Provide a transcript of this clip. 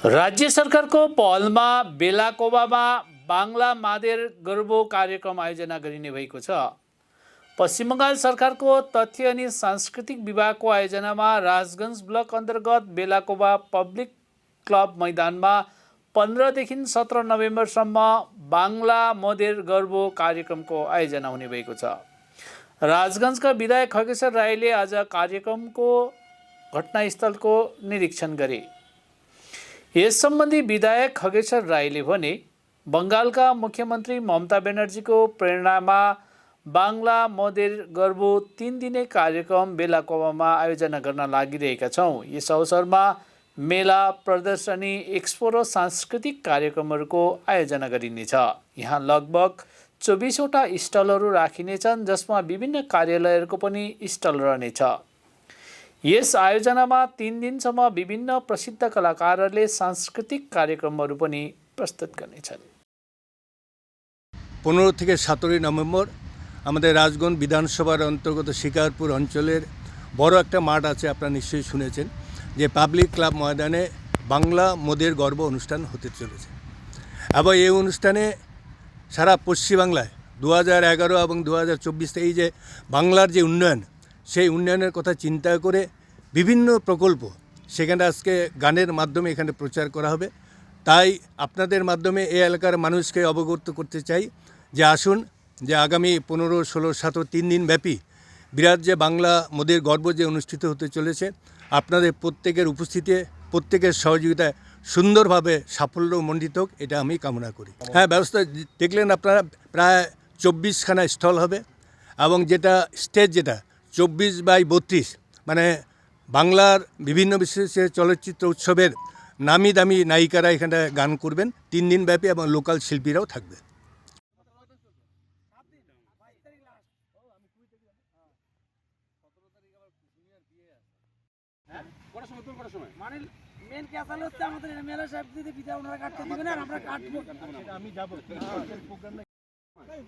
राज्य सरकारको पहलमा बेलाकोबामा बाङ्ला मादेर गर्व कार्यक्रम आयोजना गरिने भएको छ। पश्चिम बङ्गाल सरकारको तथ्य अनि सांस्कृतिक विभागको आयोजनामा राजगञ्ज ब्लक अन्तर्गत बेलाकोबा पब्लिक क्लब मैदानमा 15 देखि 17 नोभेम्बरसम्म बाङ्ला मदेर गर्व कार्यक्रमको आयोजना हुने भएको छ। राजगञ्जका विधायक खगेश्वर राईले आज कार्यक्रमको घटनास्थलको निरीक्षण गरे। यस सम्बन्धी विधायक खगेश्वर राईले भने बङ्गालका मुख्यमन्त्री ममता ब्यानर्जीको प्रेरणामा बाङ्ला मदेर गर्व 3 दिने कार्यक्रम बेलाकोबामा आयोजना गर्न लागिरहेका छौँ। यस अवसरमा मेला, प्रदर्शनी, एक्सपो र सांस्कृतिक कार्यक्रमहरूको आयोजना गरिनेछ। यहाँ लगभग 24 वटा स्टलहरू राखिनेछन्, जसमा विभिन्न कार्यालयहरूको पनि स्टल रहनेछ। यस आयोजनामा 3 दिनसम्म विभिन्न प्रसिद्ध कलाकारहरूले सांस्कृतिक कार्यक्रमहरू पनि प्रस्तुत गर्नेछन्। 15 থেকে 17 নভেম্বর আমাদের রাজগঞ্জ বিধানসভার অন্তর্গত শিকারপুর অঞ্চলের বড় একটা মাঠ আছে, আপনারা নিশ্চয়ই শুনেছেন যে পাবলিক ক্লাব ময়দানে বাংলা মদের গর্ব অনুষ্ঠান হতে চলেছে। এবং এই অনুষ্ঠানে সারা পশ্চিমবাংলায় 2011 এবং 2024 এই যে বাংলার যে উন্নয়ন, সেই উন্নয়নের কথা চিন্তা করে বিভিন্ন প্রকল্প সেখানে আজকে গানের মাধ্যমে এখানে প্রচার করা হবে। তাই আপনাদের মাধ্যমে এই এলাকার মানুষকে অবগত করতে চাই যে আসুন, যে আগামী 15, 16, 17 3 দিন ব্যাপী বিরাট যে বাংলা মদের গর্ব যে অনুষ্ঠিত হতে চলেছে, আপনাদের প্রত্যেকের উপস্থিতিতে, প্রত্যেকের সহযোগিতায় সুন্দরভাবে সাফল্যমণ্ডিত হোক, এটা আমি কামনা করি। হ্যাঁ, ব্যবস্থা দেখলেন আপনারা, প্রায় 24খানা স্টল হবে এবং যেটা স্টেজ যেটা 24x32, মানে বাংলার বিভিন্ন বিশেষে চলচ্চিত্র উৎসবের নামি দামি নায়িকারা এখানে গান করবেন 3 দিন ব্যাপী এবং লোকাল শিল্পীরাও থাকবে। মেন ক্যাসাল হচ্ছে আমাদের এমএলএ সাহেব যদি বিদা ওনারা কাটতে দিবেন আর আমরা কাটবো। আমি যাব প্রোগ্রাম নাই। প্রায়